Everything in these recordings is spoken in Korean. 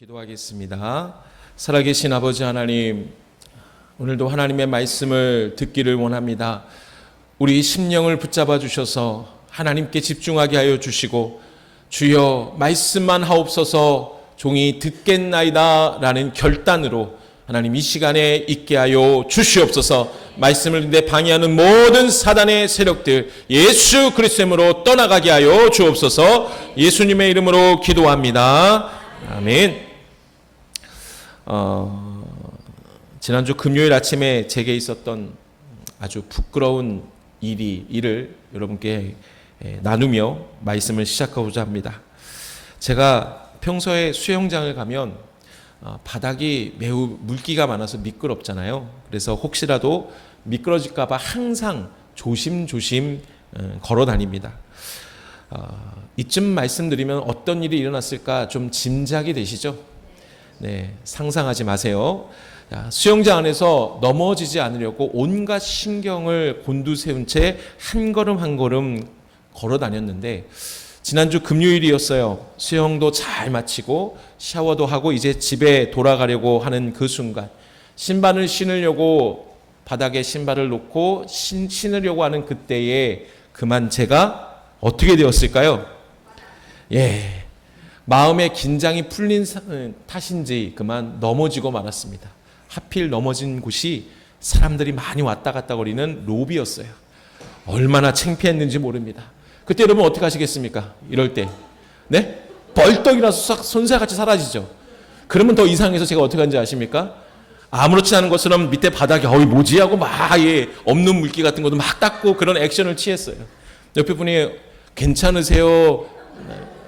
기도하겠습니다. 살아계신 아버지 하나님, 오늘도 하나님의 말씀을 듣기를 원합니다. 우리 심령을 붙잡아 주셔서 하나님께 집중하게 하여 주시고, 주여 말씀만 하옵소서 종이 듣겠나이다 라는 결단으로 하나님 이 시간에 있게 하여 주시옵소서. 말씀을 듣는데 방해하는 모든 사단의 세력들 예수 그리스도의 이름으로 떠나가게 하여 주옵소서. 예수님의 이름으로 기도합니다. 아멘. 지난주 금요일 아침에 제게 있었던 아주 부끄러운 일을 여러분께 나누며 말씀을 시작하고자 합니다. 제가 평소에 수영장을 가면 바닥이 매우 물기가 많아서 미끄럽잖아요. 그래서 혹시라도 미끄러질까 봐 항상 조심조심 걸어 다닙니다. 이쯤 말씀드리면 어떤 일이 일어났을까 좀 짐작이 되시죠? 네, 상상하지 마세요. 수영장 안에서 넘어지지 않으려고 온갖 신경을 곤두세운 채 한 걸음 한 걸음 걸어 다녔는데, 지난주 금요일이었어요. 수영도 잘 마치고 샤워도 하고 이제 집에 돌아가려고 하는 그 순간, 신발을 신으려고 바닥에 신발을 놓고 신으려고 하는 그때에 그만 제가 어떻게 되었을까요? 마음의 긴장이 풀린 탓인지 그만 넘어지고 말았습니다. 하필 넘어진 곳이 사람들이 많이 왔다 갔다 거리는 로비였어요. 얼마나 창피했는지 모릅니다. 그때 여러분 어떻게 하시겠습니까? 이럴 때 네? 벌떡 일어나서 손새같이 사라지죠. 그러면 더 이상해서 제가 어떻게 하는지 아십니까? 아무렇지 않은 것처럼 밑에 바닥에 뭐지? 하고 막 없는 물기 같은 것도 막 닦고 그런 액션을 취했어요. 옆에 분이 괜찮으세요?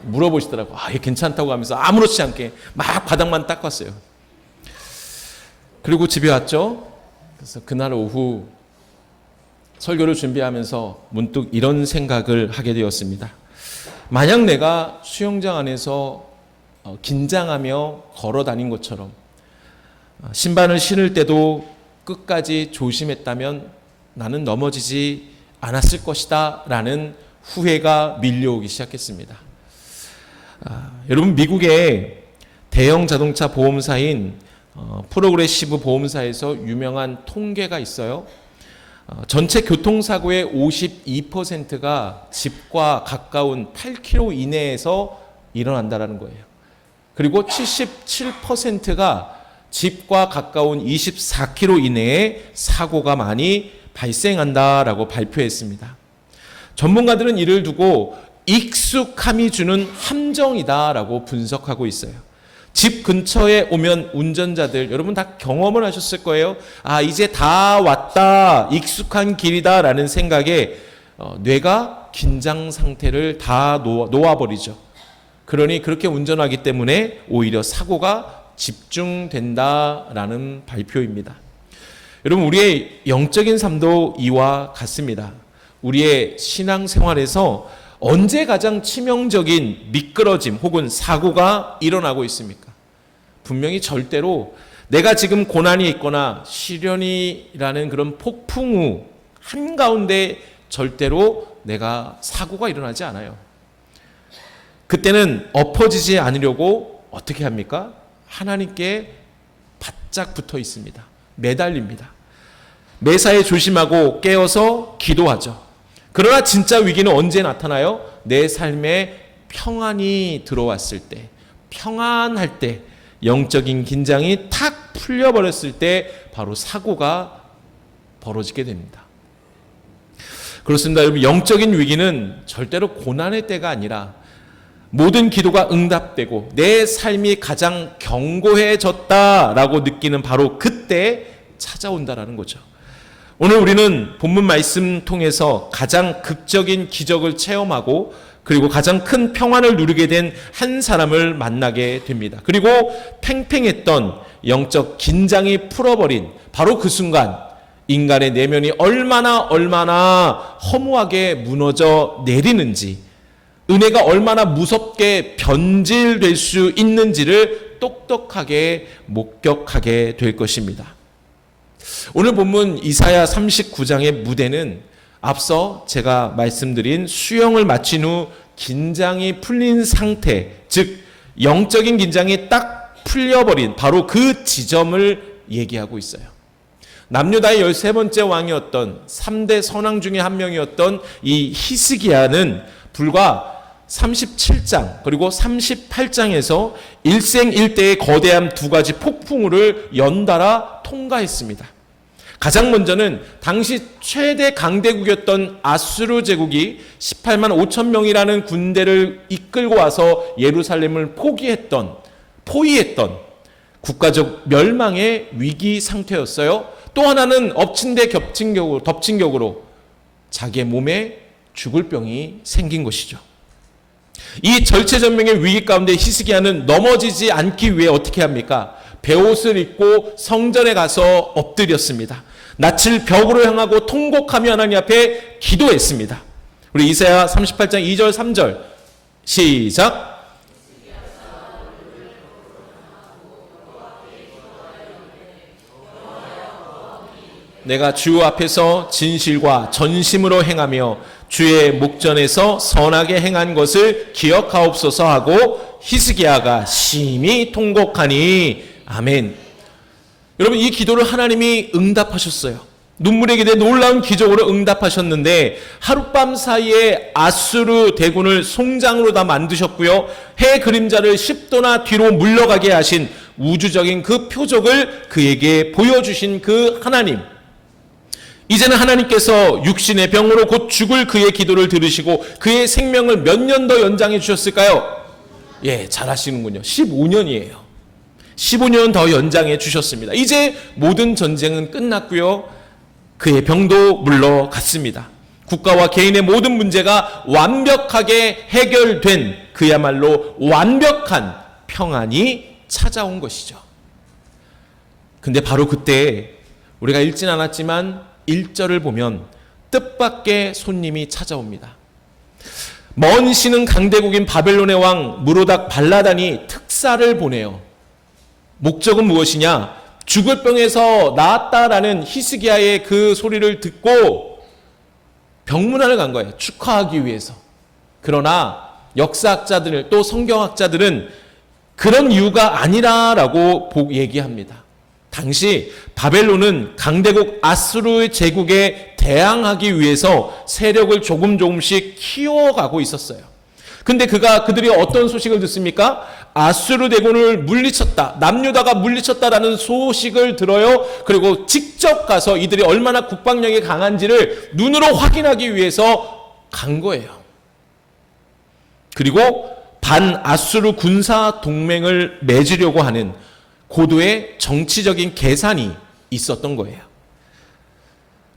물어보시더라고. 괜찮다고 하면서 아무렇지 않게 막 바닥만 닦았어요. 그리고 집에 왔죠. 그래서 그날 오후 설교를 준비하면서 문득 이런 생각을 하게 되었습니다. 만약 내가 수영장 안에서 긴장하며 걸어 다닌 것처럼 신발을 신을 때도 끝까지 조심했다면 나는 넘어지지 않았을 것이다 라는 후회가 밀려오기 시작했습니다. 여러분, 미국의 대형 자동차 보험사인 프로그레시브 보험사에서 유명한 통계가 있어요. 전체 교통사고의 52%가 집과 가까운 8km 이내에서 일어난다는 거예요. 그리고 77%가 집과 가까운 24km 이내에 사고가 많이 발생한다라고 발표했습니다. 전문가들은 이를 두고 익숙함이 주는 함정이다라고 분석하고 있어요. 집 근처에 오면 운전자들 여러분 다 경험을 하셨을 거예요. 이제 다 왔다, 익숙한 길이다라는 생각에 뇌가 긴장 상태를 다 놓아버리죠. 그러니 그렇게 운전하기 때문에 오히려 사고가 집중된다라는 발표입니다. 여러분, 우리의 영적인 삶도 이와 같습니다. 우리의 신앙생활에서 언제 가장 치명적인 미끄러짐 혹은 사고가 일어나고 있습니까? 분명히 절대로 내가 지금 고난이 있거나 시련이라는 그런 폭풍 후 한가운데 절대로 내가 사고가 일어나지 않아요. 그때는 엎어지지 않으려고 어떻게 합니까? 하나님께 바짝 붙어 있습니다. 매달립니다. 매사에 조심하고 깨어서 기도하죠. 그러나 진짜 위기는 언제 나타나요? 내 삶에 평안이 들어왔을 때, 평안할 때, 영적인 긴장이 탁 풀려버렸을 때 바로 사고가 벌어지게 됩니다. 그렇습니다. 여러분, 영적인 위기는 절대로 고난의 때가 아니라 모든 기도가 응답되고 내 삶이 가장 견고해졌다라고 느끼는 바로 그때 찾아온다라는 거죠. 오늘 우리는 본문 말씀 통해서 가장 극적인 기적을 체험하고 그리고 가장 큰 평안을 누리게 된 한 사람을 만나게 됩니다. 그리고 팽팽했던 영적 긴장이 풀어버린 바로 그 순간 인간의 내면이 얼마나 허무하게 무너져 내리는지, 은혜가 얼마나 무섭게 변질될 수 있는지를 똑똑하게 목격하게 될 것입니다. 오늘 본문 이사야 39장의 무대는 앞서 제가 말씀드린 수영을 마친 후 긴장이 풀린 상태, 즉 영적인 긴장이 딱 풀려버린 바로 그 지점을 얘기하고 있어요. 남유다의 13번째 왕이었던 3대 선왕 중에 한 명이었던 이 히스기야는 불과 37장 그리고 38장에서 일생일대의 거대한 두 가지 폭풍우를 연달아 통과했습니다. 가장 먼저는 당시 최대 강대국이었던 아수르 제국이 18만 5천 명이라는 군대를 이끌고 와서 예루살렘을 포위했던 국가적 멸망의 위기 상태였어요. 또 하나는 엎친 데 덮친 격으로 자기의 몸에 죽을 병이 생긴 것이죠. 이 절체절명의 위기 가운데 히스기야는 넘어지지 않기 위해 어떻게 합니까? 베옷을 입고 성전에 가서 엎드렸습니다. 낯을 벽으로 향하고 통곡하며 하나님 앞에 기도했습니다. 우리 이사야 38장 2절 3절 시작. 내가 주 앞에서 진실과 전심으로 행하며 주의 목전에서 선하게 행한 것을 기억하옵소서 하고 히스기야가 심히 통곡하니 아멘. 여러분, 이 기도를 하나님이 응답하셨어요. 눈물의 기도에 놀라운 기적으로 응답하셨는데 하룻밤 사이에 아수르 대군을 송장으로 다 만드셨고요. 해 그림자를 10도나 뒤로 물러가게 하신 우주적인 그 표적을 그에게 보여주신 그 하나님, 이제는 하나님께서 육신의 병으로 곧 죽을 그의 기도를 들으시고 그의 생명을 몇 년 더 연장해 주셨을까요? 예, 잘 아시는군요. 15년이에요. 15년 더 연장해 주셨습니다. 이제 모든 전쟁은 끝났고요. 그의 병도 물러갔습니다. 국가와 개인의 모든 문제가 완벽하게 해결된 그야말로 완벽한 평안이 찾아온 것이죠. 근데 바로 그때 우리가 읽진 않았지만 1절을 보면 뜻밖의 손님이 찾아옵니다. 먼 신흥 강대국인 바벨론의 왕 무로닥 발라단이 특사를 보내요. 목적은 무엇이냐? 죽을 병에서 나았다라는 히스기야의 그 소리를 듣고 병문안을 간 거예요. 축하하기 위해서. 그러나 역사학자들 또 성경학자들은 그런 이유가 아니라라고 얘기합니다. 당시 바벨론은 강대국 아수르 제국에 대항하기 위해서 세력을 조금씩 키워가고 있었어요. 근데 그들이 어떤 소식을 듣습니까? 아수르 대군을 물리쳤다, 남유다가 물리쳤다라는 소식을 들어요. 그리고 직접 가서 이들이 얼마나 국방력이 강한지를 눈으로 확인하기 위해서 간 거예요. 그리고 반아수르 군사 동맹을 맺으려고 하는 고도의 정치적인 계산이 있었던 거예요.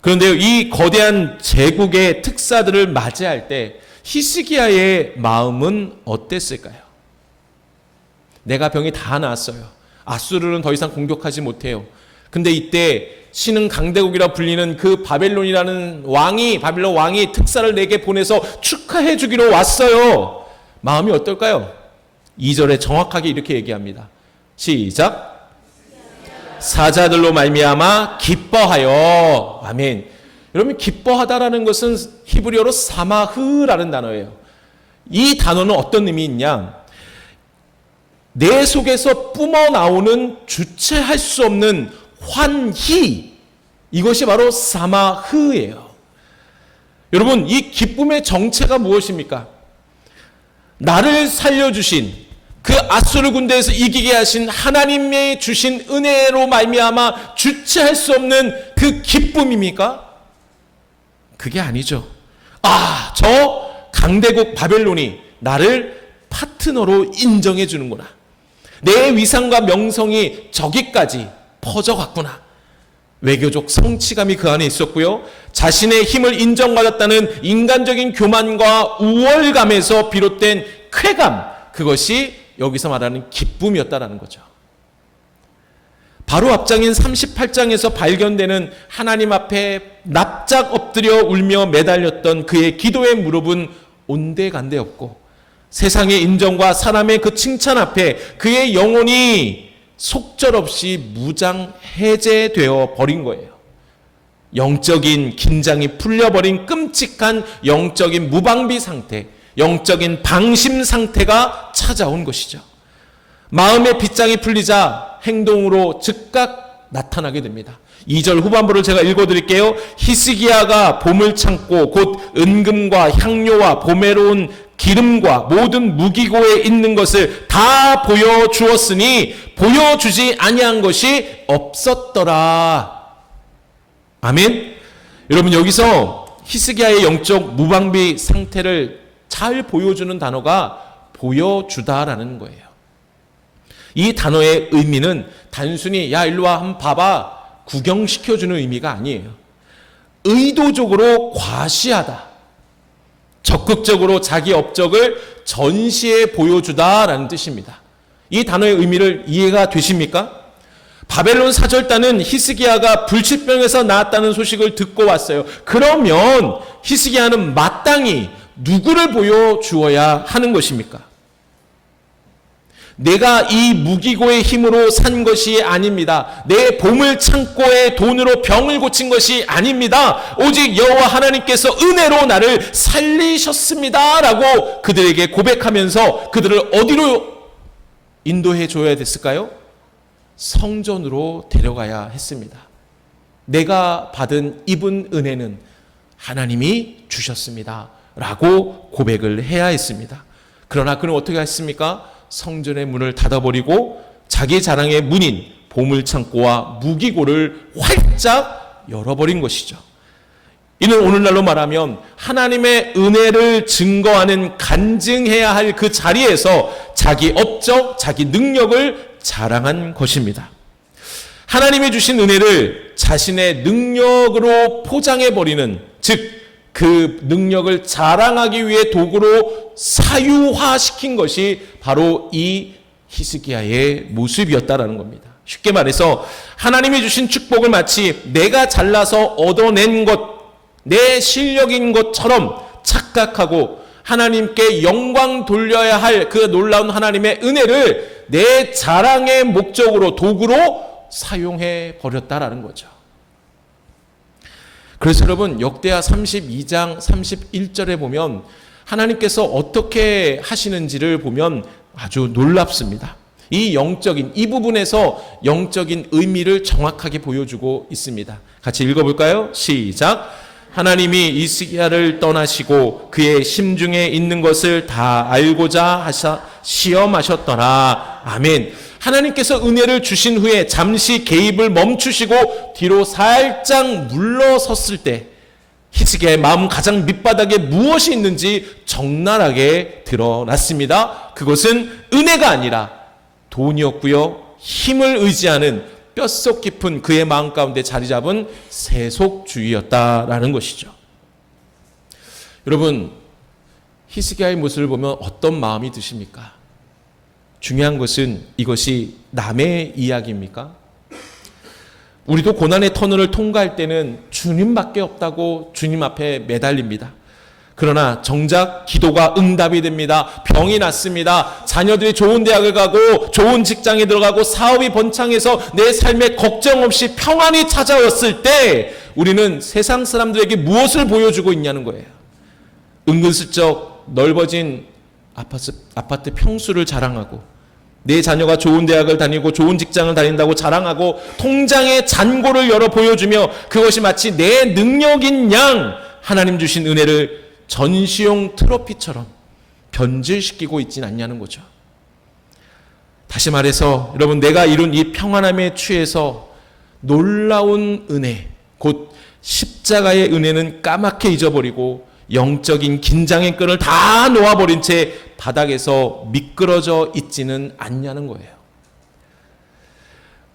그런데 이 거대한 제국의 특사들을 맞이할 때 히스기야의 마음은 어땠을까요? 내가 병이 다 나았어요. 아수르는 더 이상 공격하지 못해요. 근데 이때 신흥 강대국이라 불리는 그 바벨론 왕이 특사를 내게 보내서 축하해 주기로 왔어요. 마음이 어떨까요? 2절에 정확하게 이렇게 얘기합니다. 시작. 사자들로 말미암아 기뻐하여. 아멘. 여러분, 기뻐하다라는 것은 히브리어로 사마흐라는 단어예요. 이 단어는 어떤 의미 있냐? 내 속에서 뿜어 나오는 주체할 수 없는 환희, 이것이 바로 사마흐예요. 여러분, 이 기쁨의 정체가 무엇입니까? 나를 살려주신 그 아수르 군대에서 이기게 하신 하나님의 주신 은혜로 말미암아 주체할 수 없는 그 기쁨입니까? 그게 아니죠. 저 강대국 바벨론이 나를 파트너로 인정해 주는구나. 내 위상과 명성이 저기까지 퍼져갔구나. 외교적 성취감이 그 안에 있었고요. 자신의 힘을 인정받았다는 인간적인 교만과 우월감에서 비롯된 쾌감, 그것이 여기서 말하는 기쁨이었다라는 거죠. 바로 앞장인 38장에서 발견되는 하나님 앞에 납작 엎드려 울며 매달렸던 그의 기도의 무릎은 온데간데없고 세상의 인정과 사람의 그 칭찬 앞에 그의 영혼이 속절없이 무장 해제되어 버린 거예요. 영적인 긴장이 풀려버린 끔찍한 영적인 무방비 상태, 영적인 방심 상태가 찾아온 것이죠. 마음의 빗장이 풀리자 행동으로 즉각 나타나게 됩니다. 2절 후반부를 제가 읽어드릴게요. 히스기야가 봄을 참고 곧 은금과 향료와 봄에로운 기름과 모든 무기고에 있는 것을 다 보여주었으니 보여주지 아니한 것이 없었더라. 아멘. 여러분, 여기서 히스기야의 영적 무방비 상태를 잘 보여주는 단어가 보여주다라는 거예요. 이 단어의 의미는 단순히 야 일로와 한번 봐봐 구경시켜주는 의미가 아니에요. 의도적으로 과시하다, 적극적으로 자기 업적을 전시해 보여주다라는 뜻입니다. 이 단어의 의미를 이해가 되십니까? 바벨론 사절단은 히스기야가 불치병에서 나았다는 소식을 듣고 왔어요. 그러면 히스기야는 마땅히 누구를 보여주어야 하는 것입니까? 내가 이 무기고의 힘으로 산 것이 아닙니다. 내 보물 창고의 돈으로 병을 고친 것이 아닙니다. 오직 여호와 하나님께서 은혜로 나를 살리셨습니다 라고 그들에게 고백하면서 그들을 어디로 인도해 줘야 됐을까요? 성전으로 데려가야 했습니다. 내가 받은 입은 은혜는 하나님이 주셨습니다 라고 고백을 해야 했습니다. 그러나 그는 어떻게 했습니까? 성전의 문을 닫아버리고 자기 자랑의 문인 보물창고와 무기고를 활짝 열어버린 것이죠. 이는 오늘날로 말하면 하나님의 은혜를 증거하는 간증해야 할 그 자리에서 자기 업적, 자기 능력을 자랑한 것입니다. 하나님이 주신 은혜를 자신의 능력으로 포장해버리는, 즉 그 능력을 자랑하기 위해 도구로 사유화시킨 것이 바로 이 히스기야의 모습이었다라는 겁니다. 쉽게 말해서 하나님이 주신 축복을 마치 내가 잘나서 얻어낸 것, 내 실력인 것처럼 착각하고 하나님께 영광 돌려야 할 그 놀라운 하나님의 은혜를 내 자랑의 목적으로 도구로 사용해 버렸다라는 거죠. 그래서 여러분, 역대하 32장 31절에 보면 하나님께서 어떻게 하시는지를 보면 아주 놀랍습니다. 이 부분에서 영적인 의미를 정확하게 보여주고 있습니다. 같이 읽어볼까요? 시작. 하나님이 히스기야를 떠나시고 그의 심중에 있는 것을 다 알고자 하사 시험하셨더라. 아멘. 하나님께서 은혜를 주신 후에 잠시 개입을 멈추시고 뒤로 살짝 물러섰을 때 히스기야의 마음 가장 밑바닥에 무엇이 있는지 적나라하게 드러났습니다. 그것은 은혜가 아니라 돈이었고요, 힘을 의지하는 뼛속 깊은 그의 마음 가운데 자리 잡은 세속주의였다라는 것이죠. 여러분, 히스기야의 모습을 보면 어떤 마음이 드십니까? 중요한 것은 이것이 남의 이야기입니까? 우리도 고난의 터널을 통과할 때는 주님밖에 없다고 주님 앞에 매달립니다. 그러나 정작 기도가 응답이 됩니다. 병이 낫습니다. 자녀들이 좋은 대학을 가고 좋은 직장에 들어가고 사업이 번창해서 내 삶에 걱정 없이 평안이 찾아왔을 때 우리는 세상 사람들에게 무엇을 보여주고 있냐는 거예요. 은근슬쩍 넓어진 아파트 평수를 자랑하고 내 자녀가 좋은 대학을 다니고 좋은 직장을 다닌다고 자랑하고 통장의 잔고를 열어 보여주며 그것이 마치 내 능력인 양 하나님 주신 은혜를 전시용 트로피처럼 변질시키고 있진 않냐는 거죠. 다시 말해서 여러분, 내가 이룬 이 평안함에 취해서 놀라운 은혜, 곧 십자가의 은혜는 까맣게 잊어버리고 영적인 긴장의 끈을 다 놓아버린 채 바닥에서 미끄러져 있지는 않냐는 거예요.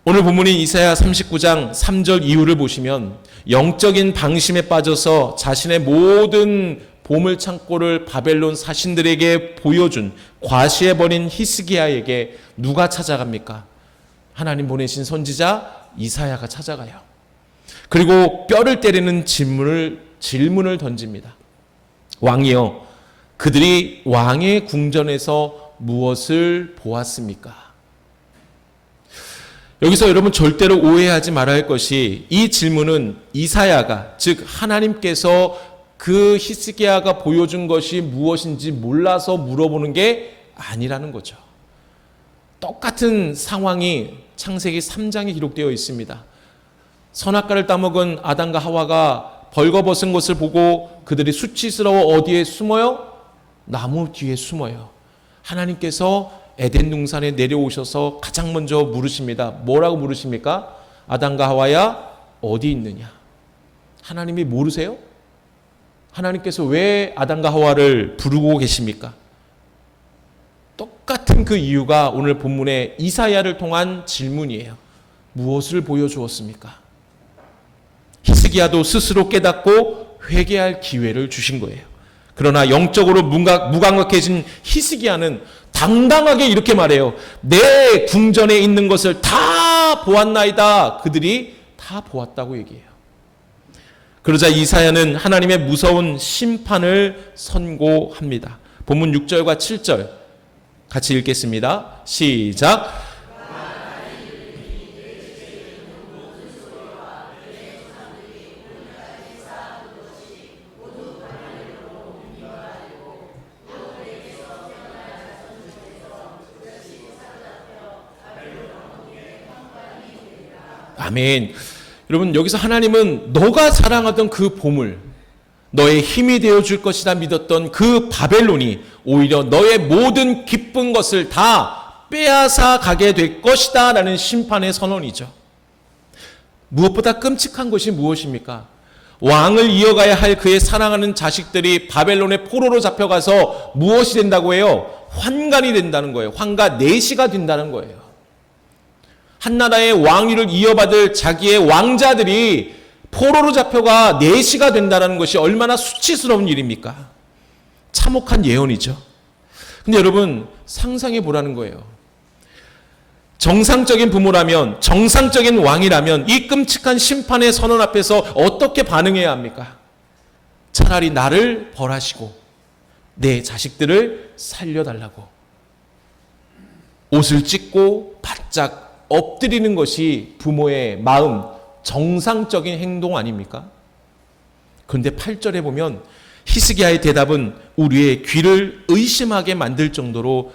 오늘 본문인 이사야 39장 3절 이후를 보시면 영적인 방심에 빠져서 자신의 모든 보물창고를 바벨론 사신들에게 보여준, 과시해버린 히스기야에게 누가 찾아갑니까? 하나님 보내신 선지자 이사야가 찾아가요. 그리고 뼈를 때리는 질문을 던집니다. 왕이여, 그들이 왕의 궁전에서 무엇을 보았습니까? 여기서 여러분 절대로 오해하지 말아야 할 것이, 이 질문은 이사야가, 즉 하나님께서 그 히스기야가 보여준 것이 무엇인지 몰라서 물어보는 게 아니라는 거죠. 똑같은 상황이 창세기 3장에 기록되어 있습니다. 선악과를 따먹은 아담과 하와가 벌거벗은 것을 보고 그들이 수치스러워 어디에 숨어요? 나무 뒤에 숨어요. 하나님께서 에덴 동산에 내려오셔서 가장 먼저 물으십니다. 뭐라고 물으십니까? 아담과 하와야 어디 있느냐? 하나님이 모르세요? 하나님께서 왜 아담과 하와를 부르고 계십니까? 똑같은 그 이유가 오늘 본문의 이사야를 통한 질문이에요. 무엇을 보여주었습니까? 히스기야도 스스로 깨닫고 회개할 기회를 주신 거예요. 그러나 영적으로 무감각해진 히스기야는 당당하게 이렇게 말해요. 내 궁전에 있는 것을 다 보았나이다. 그들이 다 보았다고 얘기해요. 그러자 이사야는 하나님의 무서운 심판을 선고합니다. 본문 6절과 7절 같이 읽겠습니다. 시작. 아멘. 여러분, 여기서 하나님은 너가 사랑하던 그 보물, 너의 힘이 되어줄 것이다 믿었던 그 바벨론이 오히려 너의 모든 기쁜 것을 다 빼앗아 가게 될 것이다 라는 심판의 선언이죠. 무엇보다 끔찍한 것이 무엇입니까? 왕을 이어가야 할 그의 사랑하는 자식들이 바벨론의 포로로 잡혀가서 무엇이 된다고 해요? 환관이 된다는 거예요. 환가 내시가 된다는 거예요. 한나라의 왕위를 이어받을 자기의 왕자들이 포로로 잡혀가 내시가 된다는 것이 얼마나 수치스러운 일입니까? 참혹한 예언이죠. 근데 여러분 상상해 보라는 거예요. 정상적인 부모라면, 정상적인 왕이라면 이 끔찍한 심판의 선언 앞에서 어떻게 반응해야 합니까? 차라리 나를 벌하시고 내 자식들을 살려달라고 옷을 찢고 바짝 엎드리는 것이 부모의 마음, 정상적인 행동 아닙니까? 그런데 8절에 보면 히스기야의 대답은 우리의 귀를 의심하게 만들 정도로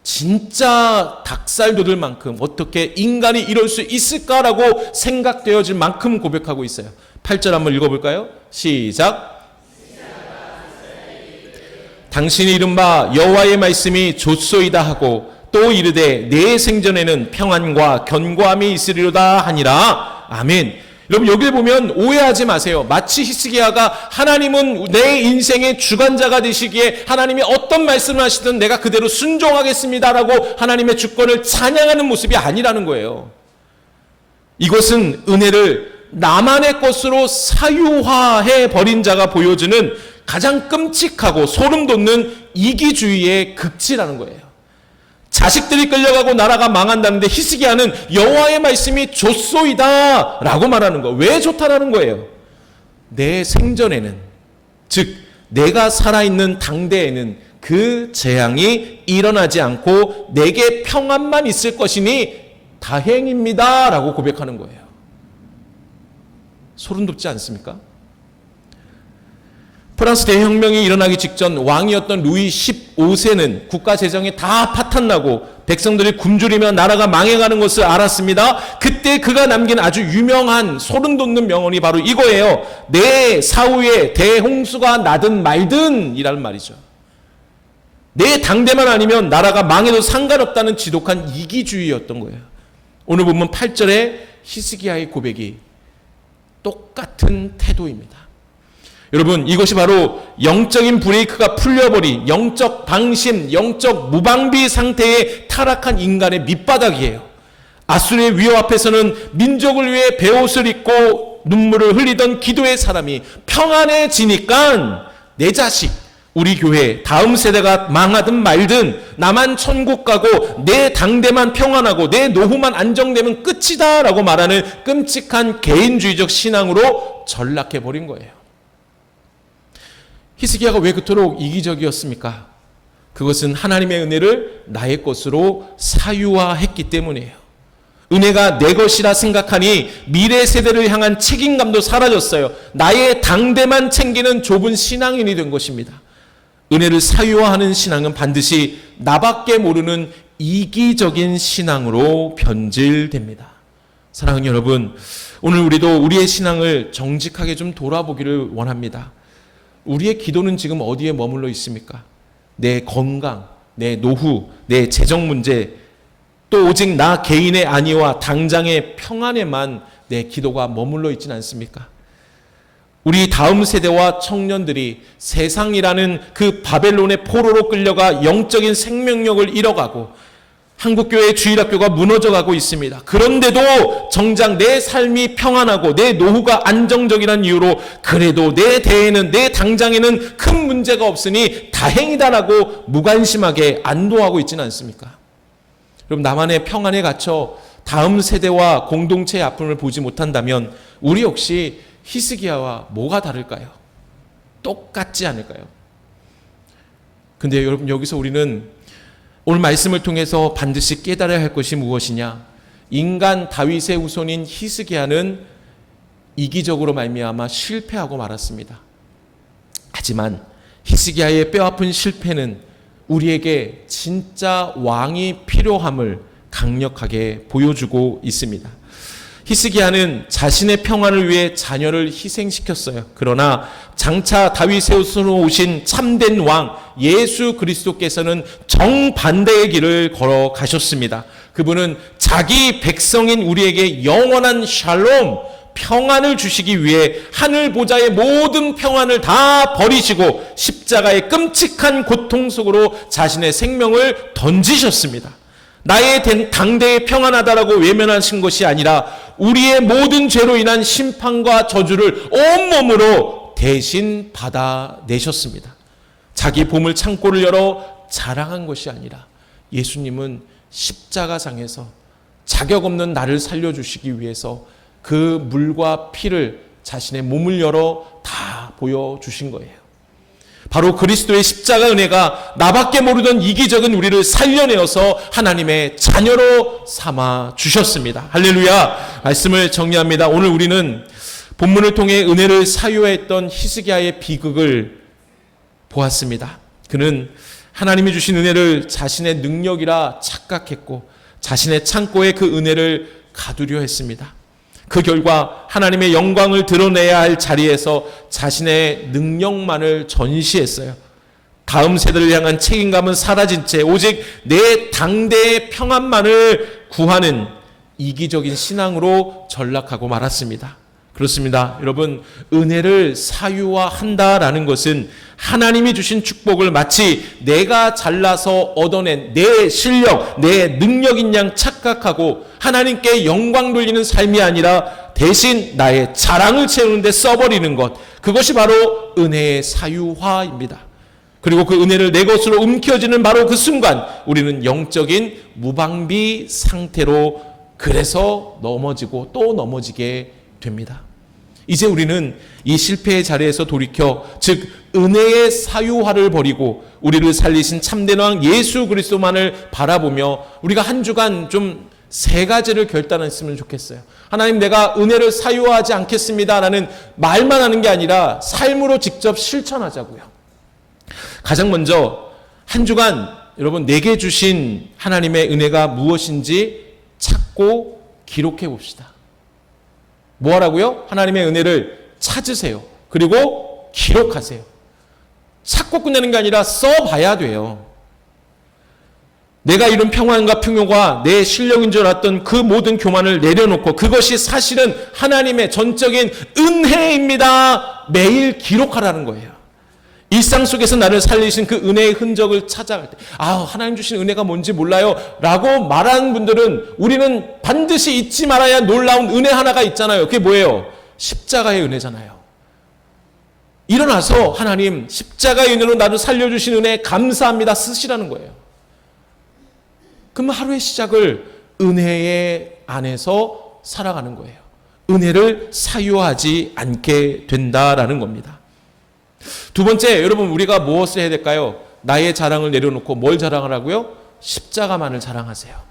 진짜 닭살 돋을 만큼 어떻게 인간이 이럴 수 있을까라고 생각되어질 만큼 고백하고 있어요. 8절 한번 읽어볼까요? 시작. 당신이 이른바 여호와의 말씀이 좋소이다 하고 또 이르되 내 생전에는 평안과 견고함이 있으리로다 하니라. 아멘. 여러분 여기를 보면 오해하지 마세요. 마치 히스기야가 하나님은 내 인생의 주관자가 되시기에 하나님이 어떤 말씀을 하시든 내가 그대로 순종하겠습니다라고 하나님의 주권을 찬양하는 모습이 아니라는 거예요. 이것은 은혜를 나만의 것으로 사유화해 버린 자가 보여주는 가장 끔찍하고 소름 돋는 이기주의의 극치라는 거예요. 자식들이 끌려가고 나라가 망한다는데 히스기야는 여호와의 말씀이 좋소이다 라고 말하는 거. 왜 좋다라는 거예요? 내 생전에는, 즉 내가 살아있는 당대에는 그 재앙이 일어나지 않고 내게 평안만 있을 것이니 다행입니다 라고 고백하는 거예요. 소름 돋지 않습니까? 프랑스 대혁명이 일어나기 직전 왕이었던 루이 15세는 국가 재정이 다 파탄나고 백성들이 굶주리며 나라가 망해가는 것을 알았습니다. 그때 그가 남긴 아주 유명한 소름 돋는 명언이 바로 이거예요. 내 사후에 대홍수가 나든 말든 이라는 말이죠. 내 당대만 아니면 나라가 망해도 상관없다는 지독한 이기주의였던 거예요. 오늘 보면 8절에 히스기야의 고백이 똑같은 태도입니다. 여러분 이것이 바로 영적인 브레이크가 풀려버린 영적 방심, 영적 무방비 상태에 타락한 인간의 밑바닥이에요. 아수르의 위협 앞에서는 민족을 위해 베옷을 입고 눈물을 흘리던 기도의 사람이 평안해지니까 내 자식, 우리 교회 다음 세대가 망하든 말든 나만 천국 가고 내 당대만 평안하고 내 노후만 안정되면 끝이다 라고 말하는 끔찍한 개인주의적 신앙으로 전락해버린 거예요. 히스기야가 왜 그토록 이기적이었습니까? 그것은 하나님의 은혜를 나의 것으로 사유화했기 때문이에요. 은혜가 내 것이라 생각하니 미래 세대를 향한 책임감도 사라졌어요. 나의 당대만 챙기는 좁은 신앙인이 된 것입니다. 은혜를 사유화하는 신앙은 반드시 나밖에 모르는 이기적인 신앙으로 변질됩니다. 사랑하는 여러분, 오늘 우리도 우리의 신앙을 정직하게 좀 돌아보기를 원합니다. 우리의 기도는 지금 어디에 머물러 있습니까? 내 건강, 내 노후, 내 재정 문제, 또 오직 나 개인의 안위와 당장의 평안에만 내 기도가 머물러 있지는 않습니까? 우리 다음 세대와 청년들이 세상이라는 그 바벨론의 포로로 끌려가 영적인 생명력을 잃어가고 한국교회 주일학교가 무너져가고 있습니다. 그런데도 정작 내 삶이 평안하고 내 노후가 안정적이라는 이유로 그래도 내 대에는, 내 당장에는 큰 문제가 없으니 다행이다라고 무관심하게 안도하고 있지는 않습니까? 그럼 나만의 평안에 갇혀 다음 세대와 공동체의 아픔을 보지 못한다면 우리 역시 히스기야와 뭐가 다를까요? 똑같지 않을까요? 근데 여러분, 여기서 우리는 오늘 말씀을 통해서 반드시 깨달아야 할 것이 무엇이냐? 인간 다윗의 후손인 히스기야는 이기적으로 말미암아 실패하고 말았습니다. 하지만 히스기야의 뼈아픈 실패는 우리에게 진짜 왕이 필요함을 강력하게 보여주고 있습니다. 히스기야는 자신의 평안을 위해 자녀를 희생시켰어요. 그러나 장차 다윗의 후손으로 오신 참된 왕 예수 그리스도께서는 정반대의 길을 걸어가셨습니다. 그분은 자기 백성인 우리에게 영원한 샬롬, 평안을 주시기 위해 하늘 보좌의 모든 평안을 다 버리시고 십자가의 끔찍한 고통 속으로 자신의 생명을 던지셨습니다. 나의 당대에 평안하다라고 외면하신 것이 아니라 우리의 모든 죄로 인한 심판과 저주를 온몸으로 대신 받아내셨습니다. 자기 보물 창고를 열어 자랑한 것이 아니라 예수님은 십자가상에서 자격 없는 나를 살려주시기 위해서 그 물과 피를 자신의 몸을 열어 다 보여주신 거예요. 바로 그리스도의 십자가 은혜가 나밖에 모르던 이기적인 우리를 살려내어서 하나님의 자녀로 삼아 주셨습니다. 할렐루야. 말씀을 정리합니다. 오늘 우리는 본문을 통해 은혜를 사유했던 히스기야의 비극을 보았습니다. 그는 하나님이 주신 은혜를 자신의 능력이라 착각했고 자신의 창고에 그 은혜를 가두려 했습니다. 그 결과 하나님의 영광을 드러내야 할 자리에서 자신의 능력만을 전시했어요. 다음 세대를 향한 책임감은 사라진 채 오직 내 당대의 평안만을 구하는 이기적인 신앙으로 전락하고 말았습니다. 그렇습니다. 여러분, 은혜를 사유화한다라는 것은 하나님이 주신 축복을 마치 내가 잘나서 얻어낸 내 실력, 내 능력인 양 착각하고 하나님께 영광 돌리는 삶이 아니라 대신 나의 자랑을 채우는 데 써버리는 것, 그것이 바로 은혜의 사유화입니다. 그리고 그 은혜를 내 것으로 움켜쥐는 바로 그 순간 우리는 영적인 무방비 상태로 그래서 넘어지고 또 넘어지게 됩니다. 이제 우리는 이 실패의 자리에서 돌이켜 즉 은혜의 사유화를 버리고 우리를 살리신 참된 왕 예수 그리스도만을 바라보며 우리가 한 주간 좀 세 가지를 결단했으면 좋겠어요. 하나님, 내가 은혜를 사유화하지 않겠습니다라는 말만 하는 게 아니라 삶으로 직접 실천하자고요. 가장 먼저 한 주간 여러분 내게 주신 하나님의 은혜가 무엇인지 찾고 기록해 봅시다. 뭐 하라고요? 하나님의 은혜를 찾으세요. 그리고 기록하세요. 찾고 끝내는 게 아니라 써봐야 돼요. 내가 이룬 평안과 풍요가 내 실력인 줄 알았던 그 모든 교만을 내려놓고 그것이 사실은 하나님의 전적인 은혜입니다. 매일 기록하라는 거예요. 일상 속에서 나를 살리신 그 은혜의 흔적을 찾아갈 때 하나님 주신 은혜가 뭔지 몰라요 라고 말하는 분들은 우리는 반드시 잊지 말아야 놀라운 은혜 하나가 있잖아요. 그게 뭐예요? 십자가의 은혜잖아요. 일어나서 하나님 십자가의 은혜로 나를 살려주신 은혜 감사합니다 쓰시라는 거예요. 그럼 하루의 시작을 은혜의 안에서 살아가는 거예요. 은혜를 사유하지 않게 된다라는 겁니다. 두 번째, 여러분 우리가 무엇을 해야 될까요? 나의 자랑을 내려놓고 뭘 자랑하라고요? 십자가만을 자랑하세요.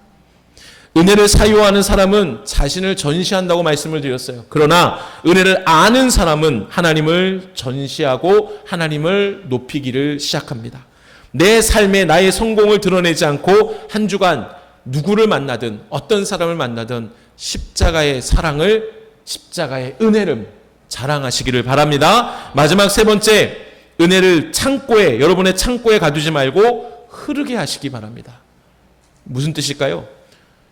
은혜를 사유하는 사람은 자신을 전시한다고 말씀을 드렸어요. 그러나 은혜를 아는 사람은 하나님을 전시하고 하나님을 높이기를 시작합니다. 내 삶에 나의 성공을 드러내지 않고 한 주간 누구를 만나든 어떤 사람을 만나든 십자가의 사랑을, 십자가의 은혜를 자랑하시기를 바랍니다. 마지막 세 번째, 은혜를 창고에, 여러분의 창고에 가두지 말고 흐르게 하시기 바랍니다. 무슨 뜻일까요?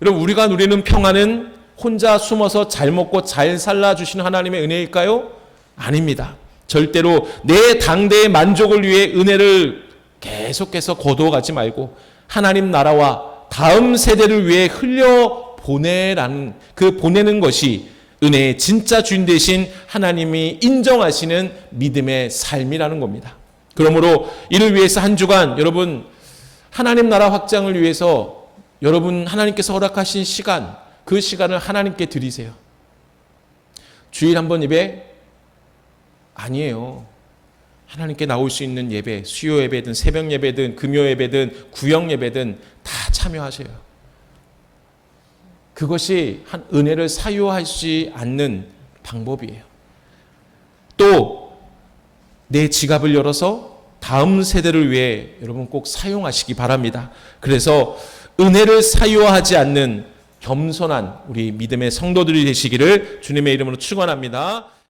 여러분, 우리가 누리는 평안은 혼자 숨어서 잘 먹고 잘 살아주시는 하나님의 은혜일까요? 아닙니다. 절대로 내 당대의 만족을 위해 은혜를 계속해서 거두어가지 말고 하나님 나라와 다음 세대를 위해 흘려 보내라는, 그 보내는 것이 은혜의 진짜 주인 되신 하나님이 인정하시는 믿음의 삶이라는 겁니다. 그러므로 이를 위해서 한 주간 여러분, 하나님 나라 확장을 위해서 여러분 하나님께서 허락하신 시간, 그 시간을 하나님께 드리세요. 주일 한 번 예배? 아니에요. 하나님께 나올 수 있는 예배, 수요 예배든 새벽 예배든 금요 예배든 구역 예배든 다 참여하세요. 그것이 한 은혜를 사유하지 않는 방법이에요. 또 내 지갑을 열어서 다음 세대를 위해 여러분 꼭 사용하시기 바랍니다. 그래서 은혜를 사유하지 않는 겸손한 우리 믿음의 성도들이 되시기를 주님의 이름으로 축원합니다.